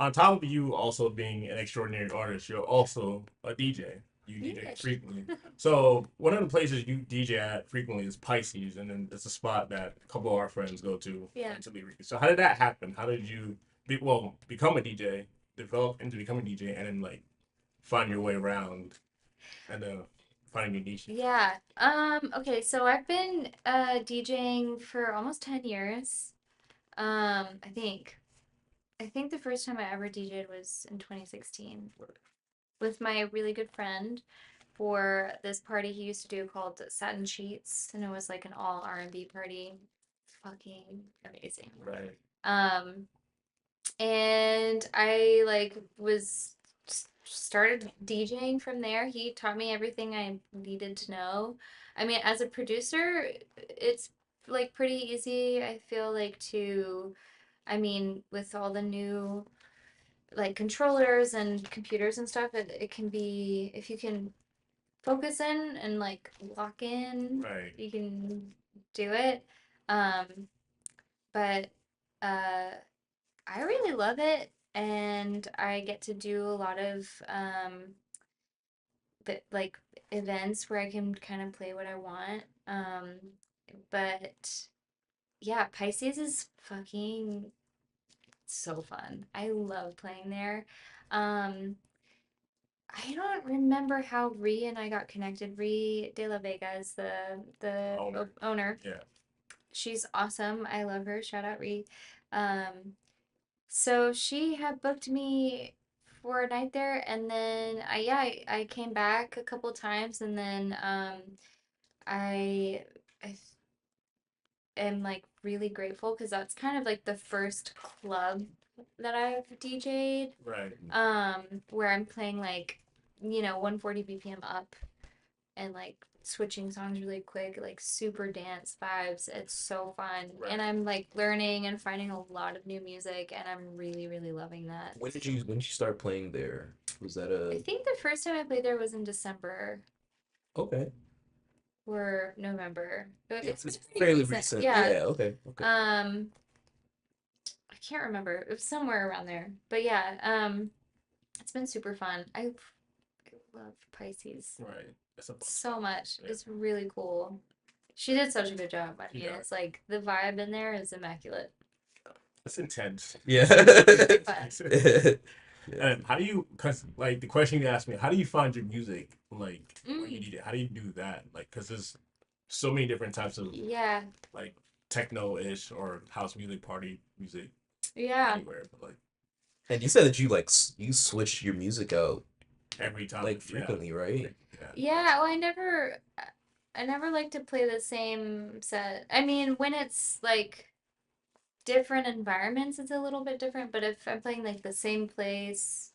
on top of you also being an extraordinary artist, you're also a DJ. You DJ Yes. frequently. So one of the places you DJ at frequently is Pisces, and then it's a spot that a couple of our friends go to Yeah. to be. So how did that happen? How did you become a DJ, develop into becoming a DJ, and then like find your way around and finding your niche? Yeah. Okay, so I've been DJing for almost 10 years. I think. I think the first time I ever DJed was in 2016 with my really good friend for this party he used to do called Satin Sheets, and it was like an all R&B party. Fucking amazing. Right. Um, and I like was started DJing from there. He taught me everything I needed to know. I mean, as a producer, it's like pretty easy, I feel like to I mean, with all the new like controllers and computers and stuff, it can be if you can focus in and like lock in, Right. you can do it. Um, but uh I really love it, and I get to do a lot of like events where I can kind of play what I want. But yeah, Pisces is fucking so fun. I love playing there. Um, I don't remember how Ree and I got connected. Ree De La Vega is the Owner. owner. Yeah. She's awesome. I love her. Shout out Ree. Um, So she had booked me for a night there, and then I came back a couple times, and then I I am like really grateful because that's kind of like the first club that I've DJ'd, Right. where I'm playing like 140 BPM up and like switching songs really quick, like super dance vibes. It's so fun. Right. And I'm like learning and finding a lot of new music, and I'm really, really loving that. When did you start playing there? Was that I a think the first time I played there was in December okay? or November. But Yeah, it's been it's pretty fairly recent. recent. Yeah. Yeah, okay, okay. Um, I can't remember. It was somewhere around there. But yeah, it's been super fun. I love Pisces Right. It's a fun so spot. much. Yeah. It's really cool. She did such a good job. I She mean, does. it's like the vibe in there is immaculate. It's intense. Yeah. Really fun. Yeah. And how do you? Cause like the question you asked me, how do you find your music? Like when you Mm, need it, how do you do that? Like, cause there's so many different types of yeah, like techno-ish or house music, party music, yeah, anywhere, but like And you said that you like you switched your music out every time. like Yeah. frequently, right? Yeah. yeah. Well, I never like to play the same set. I mean, when it's like different environments, it's a little bit different. But if I'm playing like the same place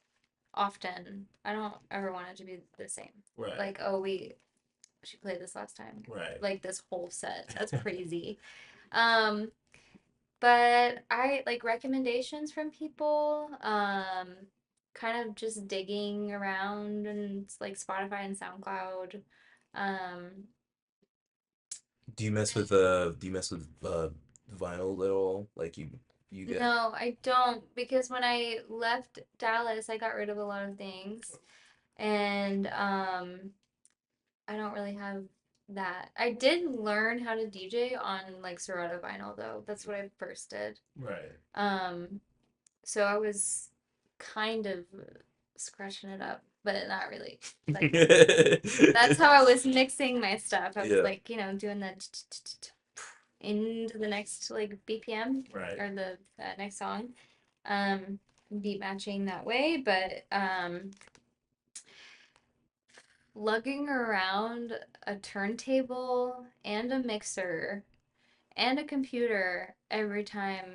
often, I don't ever want it to be the same. Right. Like, oh, she played this last time. Right. Like this whole set. That's crazy. Um, but I like recommendations from people. Kind of just digging around and like Spotify and SoundCloud. Um, Do you mess with vinyl at all? Like you get no, I don't because when I left Dallas, I got rid of a lot of things, and I don't really have that. I did learn how to DJ on like Serato vinyl though. That's what I first did. Right. Um, so I was kind of scratching it up, but not really. Like that's how I was mixing my stuff. I was Yeah. like, doing the into the next like BPM Right. or the next song, um, beat matching that way. But lugging around a turntable and a mixer and a computer every time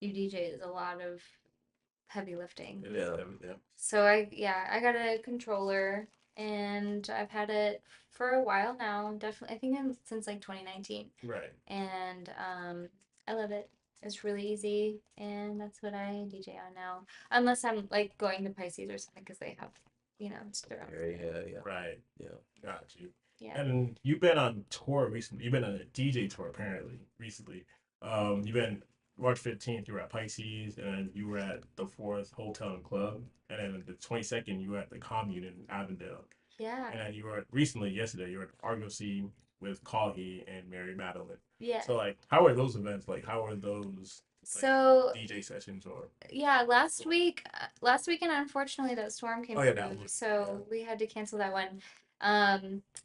you DJ is a lot of heavy lifting. It is Yeah. heavy. Yeah. So I got a controller, and I've had it for a while now. Definitely, I think since like 2019, Right. and I love it. It's really easy, and that's what I DJ on now. Unless I'm like going to Pisces or something because they have, their own Yeah, thing. yeah, yeah. Right. Yeah. Got you. Yeah. And you've been on tour recently. You've been on a DJ tour apparently recently. You've been March 15th, you were at Pisces, and then you were at the 4th Hotel and Club, and then the 22nd, you were at the Commune in Avondale. Yeah. And then you were recently, yesterday, you were at Argosy with Cauley and Mary Madeline. Yeah. So, like, how are those events? Like, how are those So DJ sessions or? yeah, last weekend, unfortunately, that storm came Oh, yeah, that through, was, so we had to cancel that one.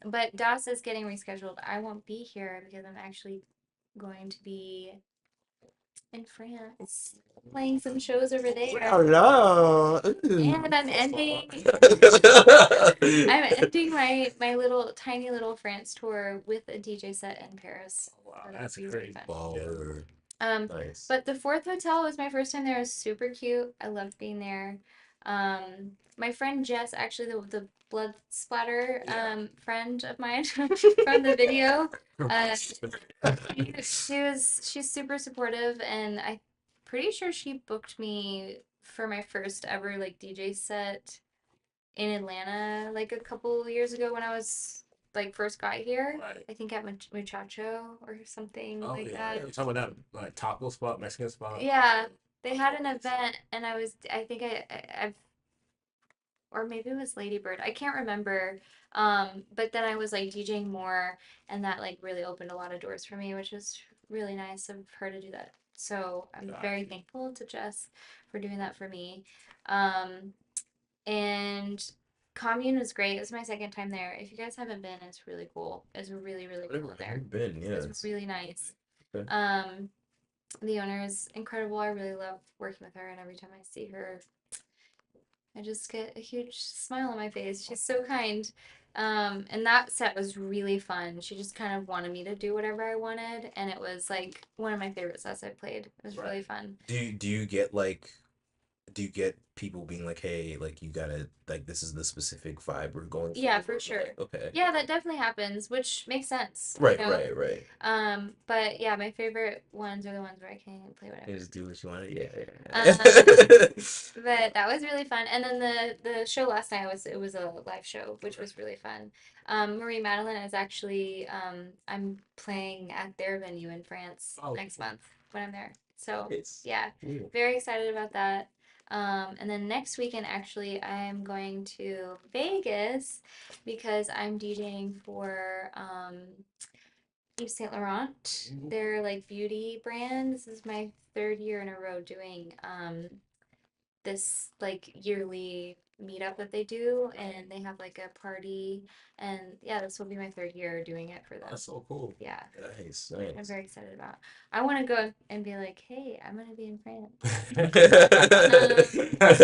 But DOS is getting rescheduled. I won't be here because I'm actually going to be in France playing some shows over there. Hello. And I'm ending my little tiny little France tour with a DJ set in Paris. wow, So that's that'll be really crazy. fun. Baller. Nice. But the 4th hotel was my first time there. It was super cute. I loved being there. My friend Jess, actually the blood splatter friend of mine from the video, she's super supportive, and I'm pretty sure she booked me for my first ever like DJ set in Atlanta like a couple years ago when I was like first got here. Right. I think at Muchacho or something Oh, like yeah. that. You're talking about that, like, taco spot, Mexican spot? Yeah, they had an event, and I think I've, or maybe it was Ladybird. I can't remember. But then I was like DJing more, and that like really opened a lot of doors for me, which was really nice of her to do that. So I'm very thankful to Jess for doing that for me. And Commune was great. It was my second time there. If you guys haven't been, it's really cool. It's really, really cool in there. I've been, yeah. It's really nice. Okay. The owner is incredible. I really love working with her, and every time I see her, I just get a huge smile on my face. She's so kind. And that set was really fun. She just kind of wanted me to do whatever I wanted, and it was like one of my favorite sets I played. It was really fun. Do you get like, do you get people being like, hey, like you gotta, like, this is the specific vibe we're going for? Yeah, for sure. Like, okay. Yeah, that definitely happens, which makes sense. Right, you know? right. But yeah, my favorite ones are the ones where I can play whatever. You just do what you want. Yeah. But that was really fun. And then the show last night it was a live show, which was really fun. Marie Madeline is actually I'm playing at their venue in France next month when I'm there. So yeah, very excited about that. And then next weekend, actually, I'm going to Vegas because I'm DJing for Yves Saint Laurent. They're like beauty brand. This is my 3rd year in a row doing this like yearly meetup that they do, and they have like a party, and yeah, this will be my 3rd year doing it for them. That's so cool. Yeah. Nice. I'm very excited about. I want to go and be like, hey, I'm gonna be in France. Do you have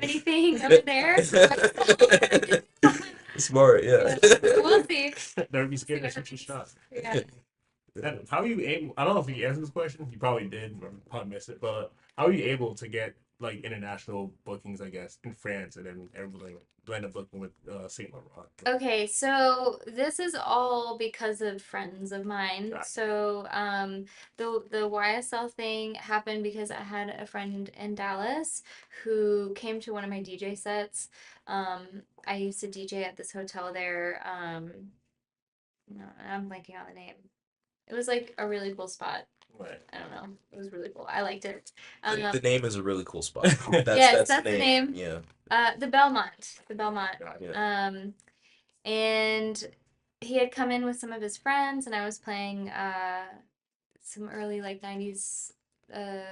anything over there? Smart, yeah. We'll see. Never be scared to shoot your shot. Yeah. And how are you able? I don't know if you answered this question. You probably did, or probably missed it. But how are you able to get like international bookings? I guess in France, and then everybody blend up booking with Saint Laurent. Okay, so this is all because of friends of mine. Right. So the YSL thing happened because I had a friend in Dallas who came to one of my DJ sets. I used to DJ at this hotel there. No, I'm blanking on the name. It was like a really cool spot. Right. I don't know. It was really cool. I liked it. The name is a really cool spot. Yes, that's the name. Yeah. The Belmont. The Belmont. Yeah. And he had come in with some of his friends, and I was playing some early like 90s early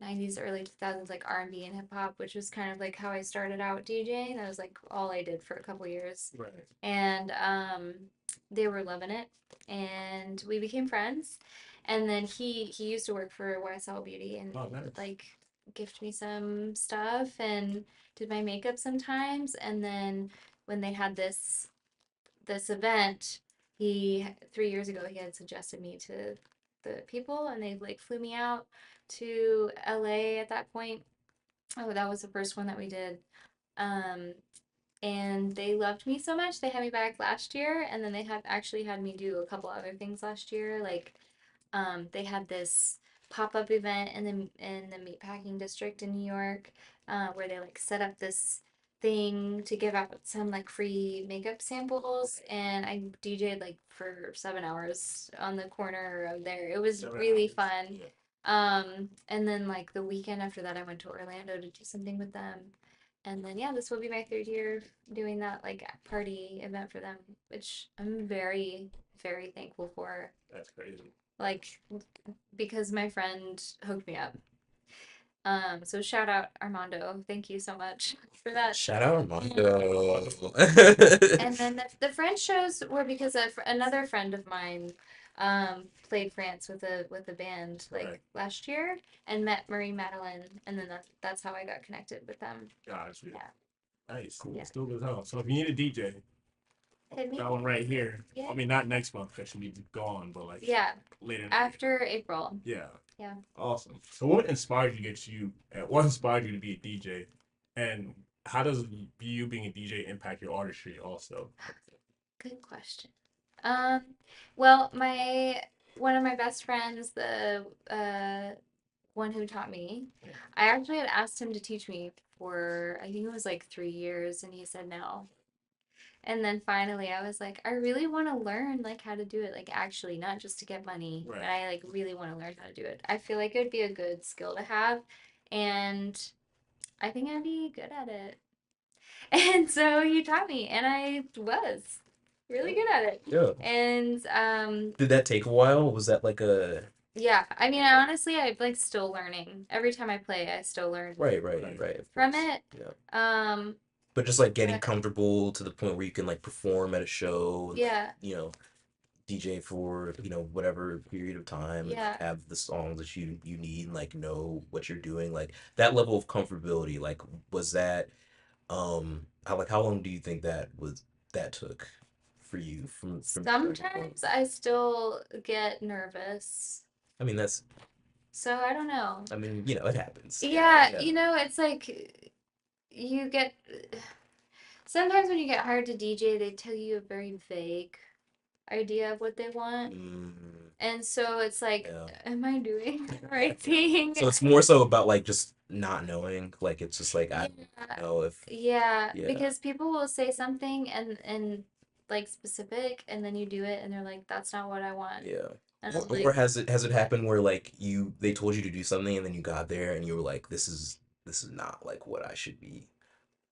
2000s like R&B and hip hop, which was kind of like how I started out DJing. That was like all I did for a couple years. Right. And they were loving it, and we became friends. And then he used to work for YSL Beauty, and Oh, nice. would like gift me some stuff and did my makeup sometimes. And then when they had this event, 3 years ago he had suggested me to the people, and they like flew me out to LA at that point. Oh, that was the first one that we did. And they loved me so much they had me back last year, and then they had actually had me do a couple other things last year, like they had this pop-up event in the meatpacking district in New York, where they like set up this thing to give out some like free makeup samples, and I DJ'd like for 7 hours on the corner of there. It was really fun. And then like the weekend after that, I went to Orlando to do something with them. And then yeah, this will be my third year doing that like party event for them, which I'm very, very thankful for. That's crazy. Like because my friend hooked me up. So shout out Armando. Thank you so much for that. Shout out Armando. And then the French shows were because another friend of mine played France with a band like Right. last year and met Marie Madeline, and then that's how I got connected with them. Gosh, Yeah. nice. Cool. Yeah. Still good hell. So if you need a DJ, Hit me. that one right here. Yeah. I mean, not next month because she'll be gone, but like Yeah, later. In the after April. year. Yeah. Yeah. Awesome. So what inspired you? What inspired you to be a DJ, and how does you being a DJ impact your artistry also? Good question. Well, one of my best friends, the one who taught me, I actually had asked him to teach me for I think it was like 3 years, and he said no. And then finally, I was like, I really want to learn like how to do it, like actually, not just to get money, Right. but I like really want to learn how to do it. I feel like it would be a good skill to have, and I think I'd be good at it. And so he taught me, and I was really good at it. Yeah. And Did that take a while? Was that like a yeah, I mean, honestly, I'm like still learning. Every time I play, I still learn right, of from course. it. Yeah. But just like getting but- comfortable to the point where you can like perform at a show, yeah, you know, DJ for, whatever period of time and Yeah. have the songs that you need and like know what you're doing. Like that level of comfortability, like was that how long do you think that took for you from sometimes I still get nervous. I mean that's So I don't know. I mean, it happens. Yeah, it's like you get sometimes when you get hired to DJ, they tell you a very vague idea of what they want. And so it's like, Yeah. am I doing the right thing? So it's more so about like just not knowing. Like it's just like I Yeah. don't know if Yeah, Yeah. because people will say something and like specific, and then you do it, and they're like, "That's not what I want." yeah. And I'm Or like, has it happened where like they told you to do something and then you got there and you were like, this is not like what I should be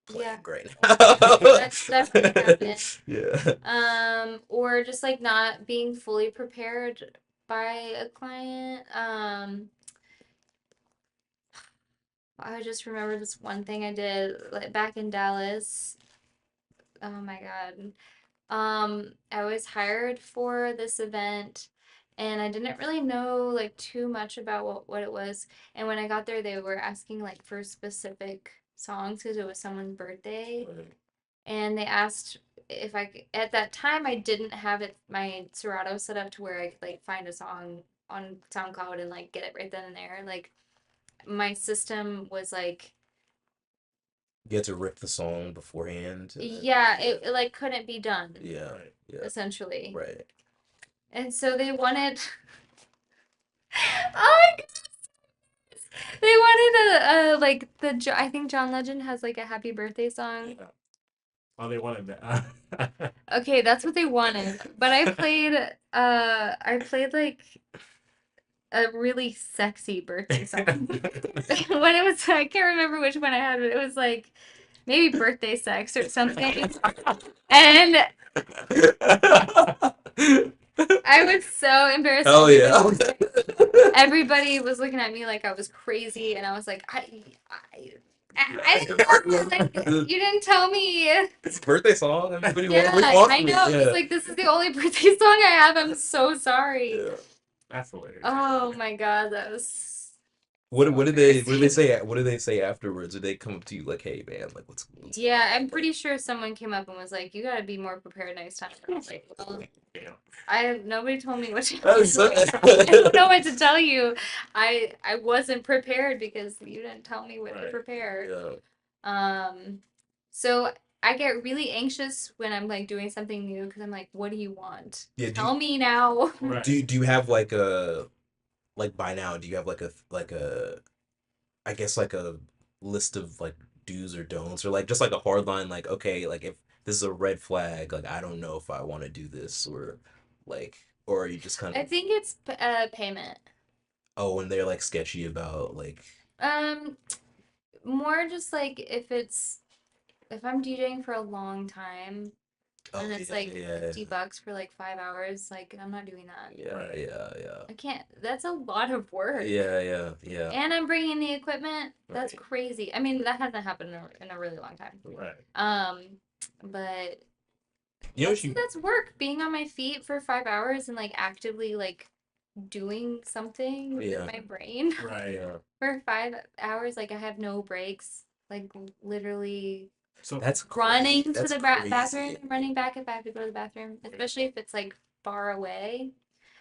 playing Yeah. right now. That's definitely happened. Yeah. Or just like not being fully prepared by a client. I just remember this one thing I did like back in Dallas. Oh my God. I was hired for this event and I didn't really know like too much about what it was. And when I got there, they were asking like for specific songs because it was someone's birthday. And they asked if at that time I didn't have my Serato set up to where I could like find a song on SoundCloud and like get it right then and there. Like my system was like, You had to rip the song beforehand. yeah, it like couldn't be done. Yeah. Yeah. Essentially. Right. And so they wanted oh my goodness. They wanted a like I think John Legend has like a happy birthday song. Yeah. Oh, they wanted that. Okay, that's what they wanted. But I played like a really sexy birthday song. When it was I can't remember which one I had, but it was like maybe Birthday Sex or something. And I was so embarrassed. Oh yeah. Everybody was looking at me like I was crazy, and I was like, I didn't know, like, you didn't tell me. It's a birthday song. Everybody Yeah, wants I me. know. Yeah. It's like this is the only birthday song I have. I'm so sorry. Yeah. That's hilarious. Oh my God, that was. What so did they embarrassing. say? What did they say afterwards? Did they come up to you like, "Hey man, like what's Yeah, I'm pretty sure someone came up and was like, "You gotta be more prepared next time." I was like, "Well, nobody told me what to do. I don't know what to tell you. I wasn't prepared because you didn't tell me what to prepare." Yeah. So I get really anxious when I'm like doing something new because I'm like, "What do you want? Yeah. Tell me now." Right. Do you have like a by now? Do you have like a I guess like a list of like do's or don'ts or like just like a hard line like okay like if this is a red flag like I don't know if I want to do this or like or are you just kind I of think it's payment. Oh, when they're like sketchy about like. More just like if I'm DJing for a long time Oh and it's yeah, like yeah, $50 for like 5 hours, like I'm not doing that. yeah, Right. yeah, I can't. That's a lot of work. yeah, yeah, yeah. And I'm bringing the equipment. That's Right. crazy. I mean, that hasn't happened in a really long time. Right. But You know what you? that's work. Being on my feet for 5 hours and like actively like doing something Yeah. with my brain Right. Yeah. for 5 hours. Like I have no breaks. Like literally So That's running crazy. to That's the crazy. bathroom, running back if I have to go to the bathroom, especially if it's like far away.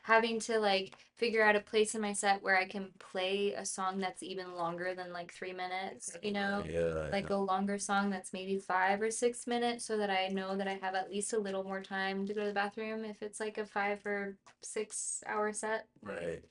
Having to like figure out a place in my set where I can play a song that's even longer than like 3 minutes, Yeah, like a longer song that's maybe 5 or 6 minutes so that I know that I have at least a little more time to go to the bathroom if it's like a 5 or 6 hour set. right.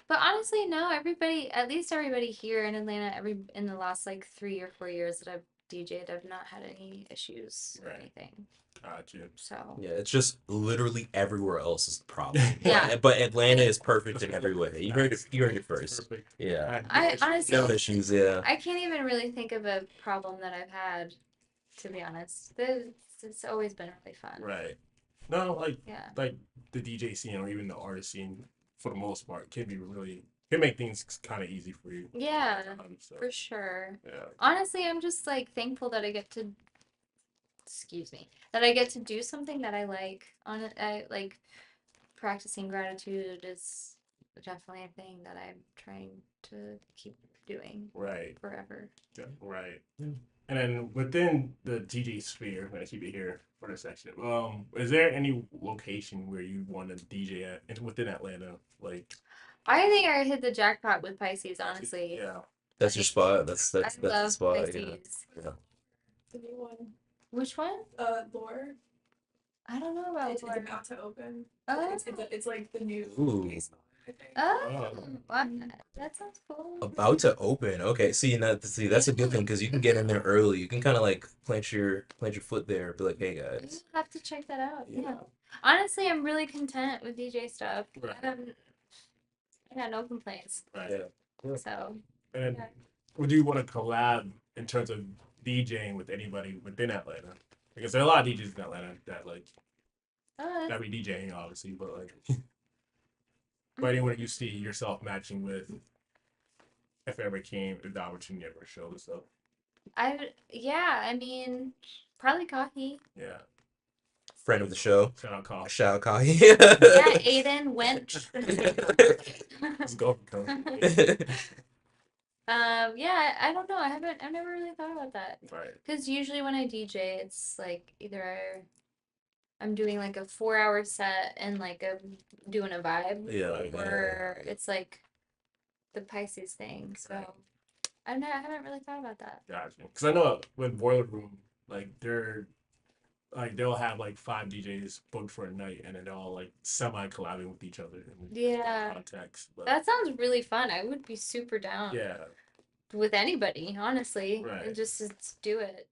But honestly, no, at least everybody here in Atlanta, in the last like 3 or 4 years that I've DJed, I've not had any issues or Right. anything. Gotcha. So yeah. It's just literally everywhere else is the problem. Yeah. But Atlanta is perfect in every way. You heard it. You heard it first. Perfect. Yeah. I honestly, No issues. Yeah. I can't even really think of a problem that I've had, to be honest. It's always been really fun. Right. No, Yeah. like the DJ scene or even the artist scene, for the most part, can make things kind of easy for you. Yeah, So, for sure. yeah. Honestly, I'm just like thankful that that I get to do something that I like. I like practicing gratitude is definitely a thing that I'm trying to keep doing Right. forever. Yeah, right. And then within the DJ sphere, I'm gonna keep it here for this section. Is there any location where you want to DJ at and within Atlanta? Like, I think I hit the jackpot with Pisces, honestly. yeah. That's your spot. That's I the love spot. Pisces. Yeah. The new one. Which one? Lore. I don't know about It's Lore. about to open. Oh. It's like the new Ooh. case, I think. Oh, wow. That sounds cool. About to open. Okay. See, that's a good thing because you can get in there early. You can kind of like plant your foot there. Be like, hey guys. I'll have to check that out. Yeah. Yeah. Honestly, I'm really content with DJ stuff. Right. I got no complaints. Right. Yeah. So. And then, Yeah. would you want to collab in terms of DJing with anybody within Atlanta? Because there are a lot of DJs in Atlanta that like Oh, that be DJing, obviously, but like, but anyone you see yourself matching with, if it ever came, if the opportunity ever showed itself. I mean, probably coffee. Yeah. Friend of the show. Shout out Coff. Shout out Kai. Yeah, Aiden Wench. Let's go for Coff. Yeah, I don't know. I've never really thought about that. Right. Because usually when I DJ, it's like either I'm doing like a 4 hour set and like doing a vibe, Yeah. or it's like the Pisces thing. So Right. I don't know. I haven't really thought about that. Gotcha. Because I know with Boiler Room, they'll have like 5 DJs booked for a night, and then they're all like semi collabing with each other in Yeah. context. But That sounds really fun. I would be super down yeah, with anybody, honestly. Right. And just do it.